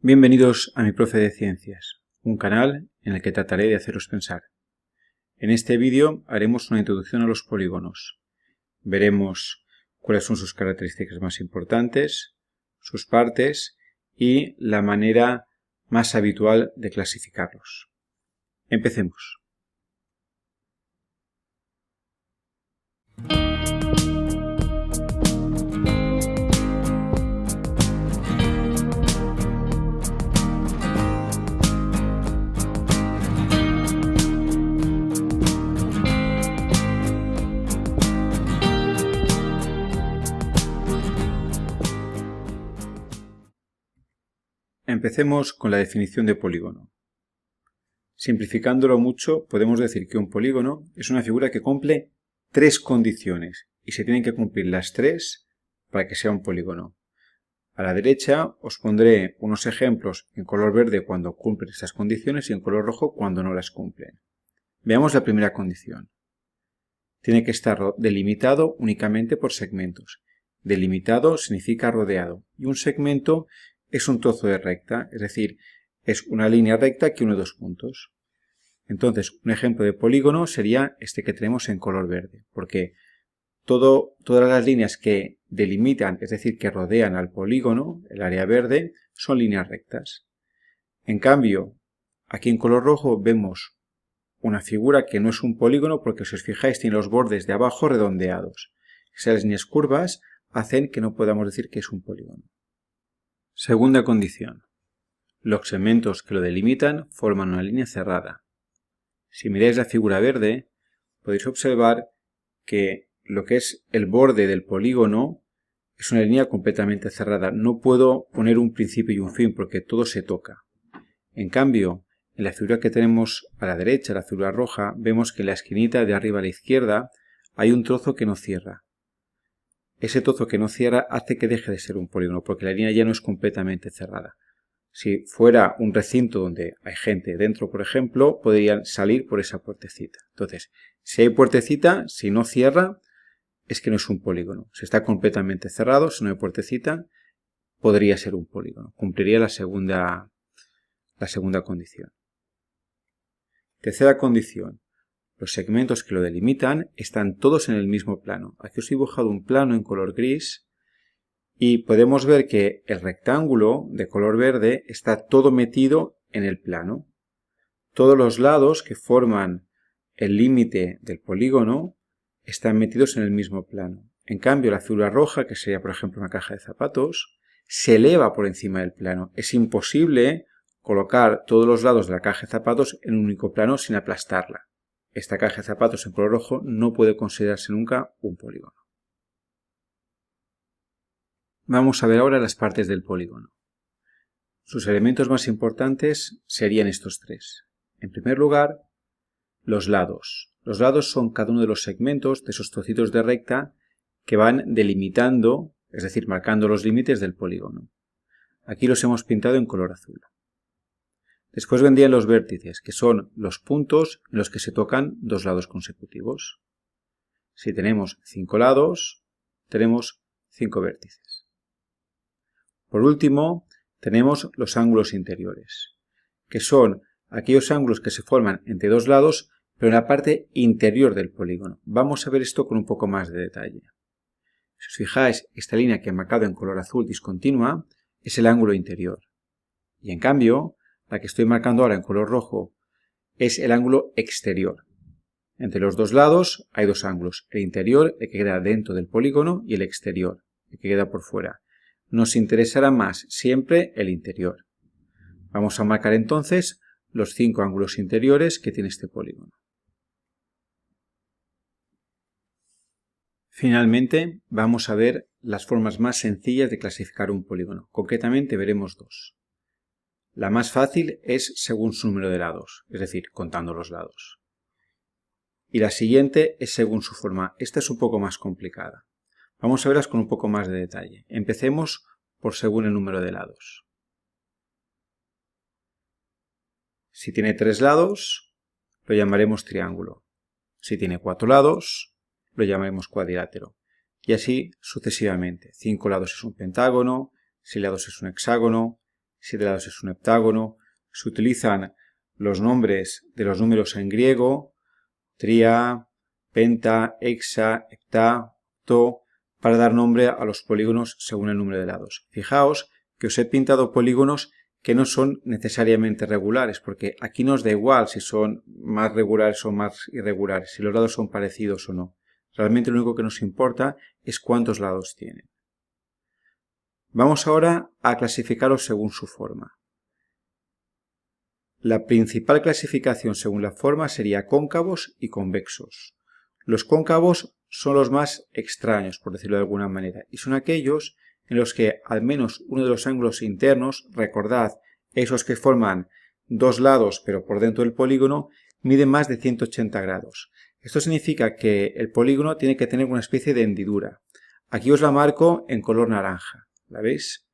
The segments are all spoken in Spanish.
Bienvenidos a mi Profe de Ciencias, un canal en el que trataré de haceros pensar. En este vídeo haremos una introducción a los polígonos. Veremos cuáles son sus características más importantes, sus partes y la manera más habitual de clasificarlos. Empecemos. Empecemos con la definición de polígono. Simplificándolo mucho, podemos decir que un polígono es una figura que cumple tres condiciones y se tienen que cumplir las tres para que sea un polígono. A la derecha os pondré unos ejemplos en color verde cuando cumplen estas condiciones y en color rojo cuando no las cumplen. Veamos la primera condición. Tiene que estar delimitado únicamente por segmentos. Delimitado significa rodeado y un segmento es un trozo de recta, es decir, es una línea recta que une dos puntos. Entonces, un ejemplo de polígono sería este que tenemos en color verde, porque todas las líneas que delimitan, es decir, que rodean al polígono, el área verde, son líneas rectas. En cambio, aquí en color rojo vemos una figura que no es un polígono porque, si os fijáis, tiene los bordes de abajo redondeados. Esas líneas curvas hacen que no podamos decir que es un polígono. Segunda condición. Los segmentos que lo delimitan forman una línea cerrada. Si miráis la figura verde, podéis observar que lo que es el borde del polígono es una línea completamente cerrada. No puedo poner un principio y un fin porque todo se toca. En cambio, en la figura que tenemos a la derecha, la figura roja, vemos que en la esquinita de arriba a la izquierda hay un trozo que no cierra. Ese trozo que no cierra hace que deje de ser un polígono porque la línea ya no es completamente cerrada. Si fuera un recinto donde hay gente dentro, por ejemplo, podrían salir por esa puertecita. Entonces, si hay puertecita, si no cierra, es que no es un polígono. Si está completamente cerrado, si no hay puertecita, podría ser un polígono. Cumpliría la segunda condición. Tercera condición. Los segmentos que lo delimitan están todos en el mismo plano. Aquí os he dibujado un plano en color gris y podemos ver que el rectángulo de color verde está todo metido en el plano. Todos los lados que forman el límite del polígono están metidos en el mismo plano. En cambio, la figura roja, que sería por ejemplo una caja de zapatos, se eleva por encima del plano. Es imposible colocar todos los lados de la caja de zapatos en un único plano sin aplastarla. Esta caja de zapatos en color rojo no puede considerarse nunca un polígono. Vamos a ver ahora las partes del polígono. Sus elementos más importantes serían estos tres. En primer lugar, los lados. Los lados son cada uno de los segmentos de esos trocitos de recta que van delimitando, es decir, marcando los límites del polígono. Aquí los hemos pintado en color azul. Después vendrían los vértices, que son los puntos en los que se tocan dos lados consecutivos. Si tenemos 5 lados, tenemos 5 vértices. Por último, tenemos los ángulos interiores, que son aquellos ángulos que se forman entre dos lados, pero en la parte interior del polígono. Vamos a ver esto con un poco más de detalle. Si os fijáis, esta línea que he marcado en color azul discontinua es el ángulo interior. Y en cambio, la que estoy marcando ahora en color rojo es el ángulo exterior. Entre los dos lados hay dos ángulos, el interior, el que queda dentro del polígono, y el exterior, el que queda por fuera. Nos interesará más siempre el interior. Vamos a marcar entonces los 5 ángulos interiores que tiene este polígono. Finalmente, vamos a ver las formas más sencillas de clasificar un polígono. Concretamente veremos dos. La más fácil es según su número de lados, es decir, contando los lados. Y la siguiente es según su forma. Esta es un poco más complicada. Vamos a verlas con un poco más de detalle. Empecemos por según el número de lados. Si tiene 3 lados, lo llamaremos triángulo. Si tiene 4 lados, lo llamaremos cuadrilátero. Y así sucesivamente. 5 lados es un pentágono, 6 lados es un hexágono, 7 lados es un heptágono. Se utilizan los nombres de los números en griego, tria, penta, hexa, heptá, octo, para dar nombre a los polígonos según el número de lados. Fijaos que os he pintado polígonos que no son necesariamente regulares, porque aquí nos da igual si son más regulares o más irregulares, si los lados son parecidos o no. Realmente lo único que nos importa es cuántos lados tienen. Vamos ahora a clasificarlos según su forma. La principal clasificación según la forma sería cóncavos y convexos. Los cóncavos son los más extraños, por decirlo de alguna manera, y son aquellos en los que al menos uno de los ángulos internos, recordad, esos que forman dos lados pero por dentro del polígono, mide más de 180 grados. Esto significa que el polígono tiene que tener una especie de hendidura. Aquí os la marco en color naranja, ¿la veis?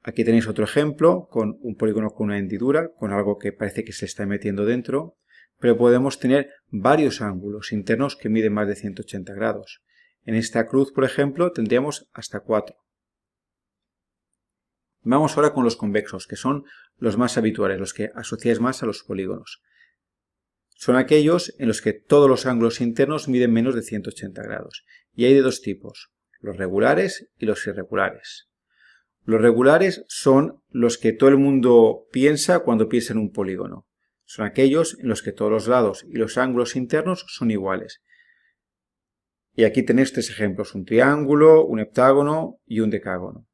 Aquí tenéis otro ejemplo con un polígono con una hendidura, con algo que parece que se está metiendo dentro, pero podemos tener varios ángulos internos que miden más de 180 grados. En esta cruz, por ejemplo, tendríamos hasta 4. Vamos ahora con los convexos, que son los más habituales, los que asociáis más a los polígonos. Son aquellos en los que todos los ángulos internos miden menos de 180 grados. Y hay de dos tipos, los regulares y los irregulares. Los regulares son los que todo el mundo piensa cuando piensa en un polígono. Son aquellos en los que todos los lados y los ángulos internos son iguales. Y aquí tenéis 3 ejemplos, un triángulo, un heptágono y un decágono.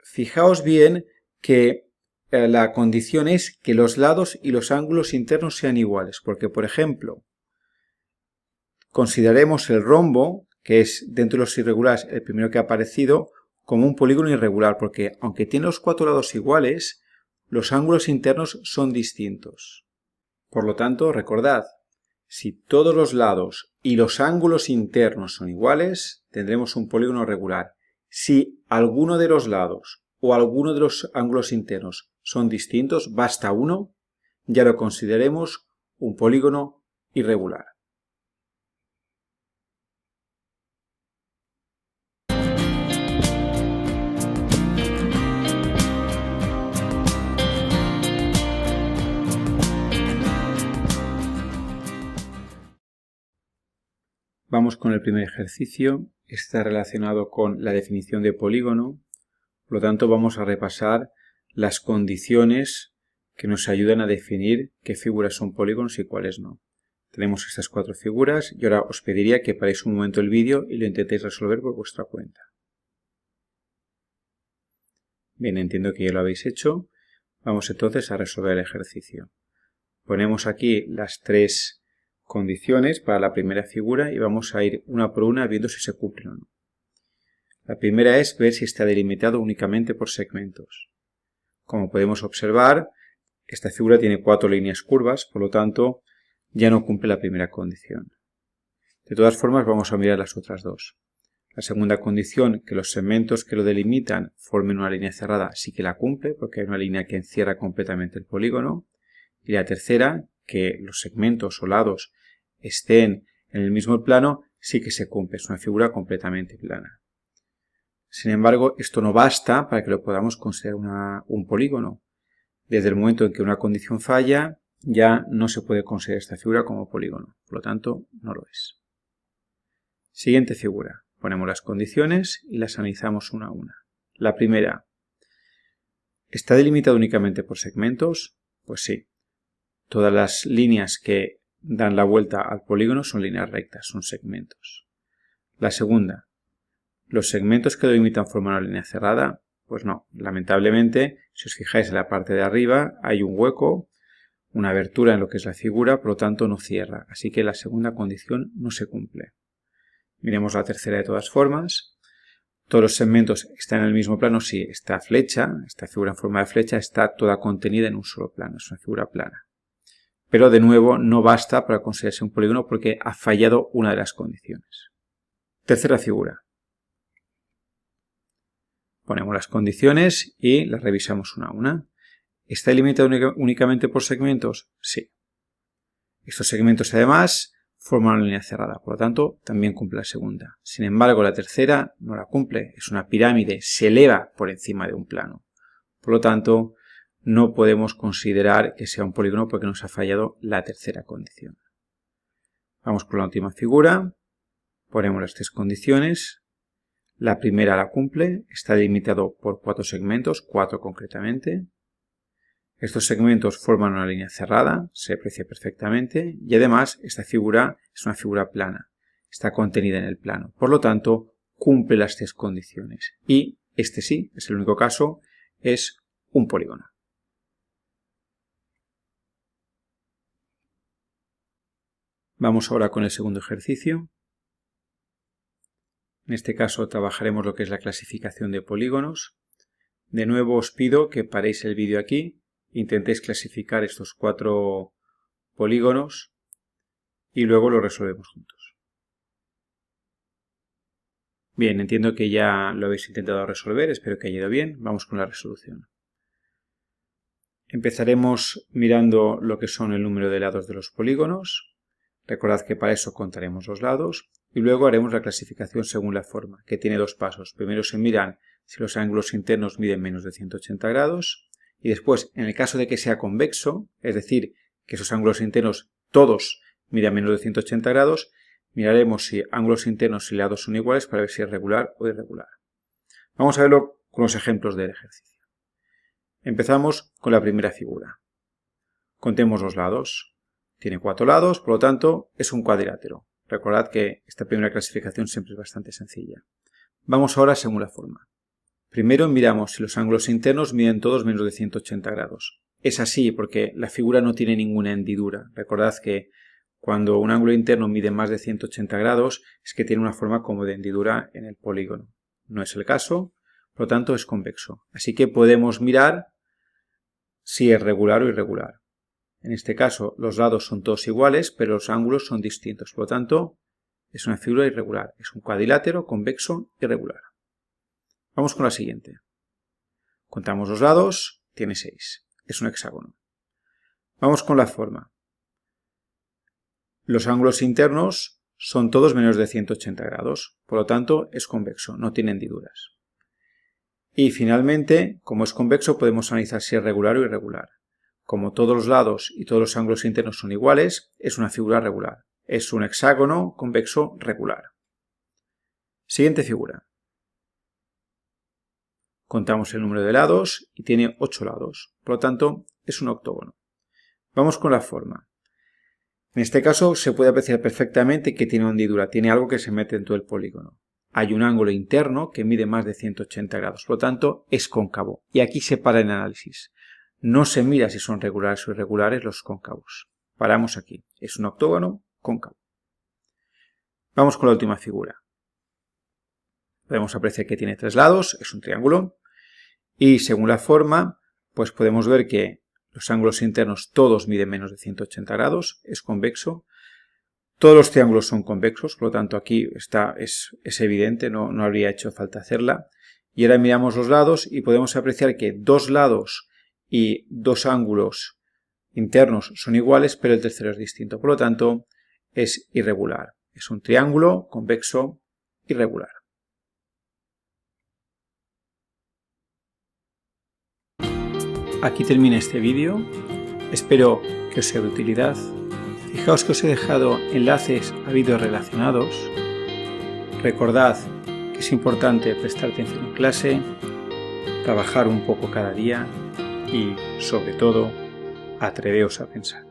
Fijaos bien que la condición es que los lados y los ángulos internos sean iguales, porque por ejemplo, consideremos el rombo, que es dentro de los irregulares el primero que ha aparecido, como un polígono irregular, porque aunque tiene los 4 lados iguales, los ángulos internos son distintos. Por lo tanto, recordad, si todos los lados y los ángulos internos son iguales, tendremos un polígono regular. Si alguno de los lados o alguno de los ángulos internos son distintos, basta uno, ya lo consideremos un polígono irregular. Vamos con el primer ejercicio. Está relacionado con la definición de polígono. Por lo tanto, vamos a repasar las condiciones que nos ayudan a definir qué figuras son polígonos y cuáles no. Tenemos estas 4 figuras y ahora os pediría que paréis un momento el vídeo y lo intentéis resolver por vuestra cuenta. Bien, entiendo que ya lo habéis hecho. Vamos entonces a resolver el ejercicio. Ponemos aquí las 3 condiciones para la primera figura y vamos a ir una por una viendo si se cumplen o no. La primera es ver si está delimitado únicamente por segmentos. Como podemos observar, esta figura tiene 4 líneas curvas, por lo tanto ya no cumple la primera condición. De todas formas vamos a mirar las otras 2. La segunda condición, que los segmentos que lo delimitan formen una línea cerrada, sí que la cumple porque hay una línea que encierra completamente el polígono. Y la tercera, que los segmentos o lados estén en el mismo plano, sí que se cumple, es una figura completamente plana. Sin embargo, esto no basta para que lo podamos considerar un polígono. Desde el momento en que una condición falla, ya no se puede considerar esta figura como polígono, por lo tanto, no lo es. Siguiente figura. Ponemos las condiciones y las analizamos una a una. La primera, ¿está delimitado únicamente por segmentos? Pues sí. Todas las líneas que dan la vuelta al polígono son líneas rectas, son segmentos. La segunda, ¿los segmentos que lo delimitan forman una línea cerrada? Pues no, lamentablemente, si os fijáis en la parte de arriba hay un hueco, una abertura en lo que es la figura, por lo tanto no cierra, así que la segunda condición no se cumple. Miremos la tercera de todas formas. Todos los segmentos están en el mismo plano, sí, esta flecha, esta figura en forma de flecha está toda contenida en un solo plano, es una figura plana. Pero de nuevo no basta para considerarse un polígono porque ha fallado una de las condiciones. Tercera figura. Ponemos las condiciones y las revisamos una a una. ¿Está delimitado únicamente por segmentos? Sí. Estos segmentos además forman una línea cerrada, por lo tanto también cumple la segunda. Sin embargo, la tercera no la cumple, es una pirámide, se eleva por encima de un plano. Por lo tanto, no podemos considerar que sea un polígono porque nos ha fallado la tercera condición. Vamos con la última figura, ponemos las tres condiciones. La primera la cumple, está delimitado por 4 segmentos, 4 concretamente. Estos segmentos forman una línea cerrada, se aprecia perfectamente, y además esta figura es una figura plana, está contenida en el plano. Por lo tanto, cumple las tres condiciones. Y este sí, es el único caso, es un polígono. Vamos ahora con el segundo ejercicio. En este caso trabajaremos lo que es la clasificación de polígonos. De nuevo os pido que paréis el vídeo aquí, intentéis clasificar estos 4 polígonos y luego lo resolvemos juntos. Bien, entiendo que ya lo habéis intentado resolver, espero que haya ido bien. Vamos con la resolución. Empezaremos mirando lo que son el número de lados de los polígonos. Recordad que para eso contaremos los lados y luego haremos la clasificación según la forma, que tiene 2 pasos. Primero se miran si los ángulos internos miden menos de 180 grados y después, en el caso de que sea convexo, es decir, que esos ángulos internos todos midan menos de 180 grados, miraremos si ángulos internos y lados son iguales para ver si es regular o irregular. Vamos a verlo con los ejemplos del ejercicio. Empezamos con la primera figura. Contemos los lados. Tiene 4 lados, por lo tanto, es un cuadrilátero. Recordad que esta primera clasificación siempre es bastante sencilla. Vamos ahora según la forma. Primero miramos si los ángulos internos miden todos menos de 180 grados. Es así porque la figura no tiene ninguna hendidura. Recordad que cuando un ángulo interno mide más de 180 grados es que tiene una forma como de hendidura en el polígono. No es el caso, por lo tanto es convexo. Así que podemos mirar si es regular o irregular. En este caso, los lados son todos iguales, pero los ángulos son distintos. Por lo tanto, es una figura irregular. Es un cuadrilátero convexo irregular. Vamos con la siguiente. Contamos los lados, tiene 6. Es un hexágono. Vamos con la forma. Los ángulos internos son todos menos de 180 grados. Por lo tanto, es convexo, no tiene hendiduras. Y finalmente, como es convexo, podemos analizar si es regular o irregular. Como todos los lados y todos los ángulos internos son iguales, es una figura regular. Es un hexágono convexo regular. Siguiente figura. Contamos el número de lados y tiene 8 lados. Por lo tanto, es un octógono. Vamos con la forma. En este caso se puede apreciar perfectamente que tiene hendidura. Tiene algo que se mete en todo el polígono. Hay un ángulo interno que mide más de 180 grados. Por lo tanto, es cóncavo. Y aquí se para el análisis. No se mira si son regulares o irregulares los cóncavos. Paramos aquí. Es un octógono cóncavo. Vamos con la última figura. Podemos apreciar que tiene 3 lados, es un triángulo. Y según la forma, pues podemos ver que los ángulos internos todos miden menos de 180 grados, es convexo. Todos los triángulos son convexos, por lo tanto aquí es evidente, no habría hecho falta hacerla. Y ahora miramos los lados y podemos apreciar que 2 lados y 2 ángulos internos son iguales, pero el tercero es distinto. Por lo tanto, es irregular. Es un triángulo convexo irregular. Aquí termina este vídeo. Espero que os sea de utilidad. Fijaos que os he dejado enlaces a vídeos relacionados. Recordad que es importante prestar atención en clase, trabajar un poco cada día y, sobre todo, atreveos a pensar.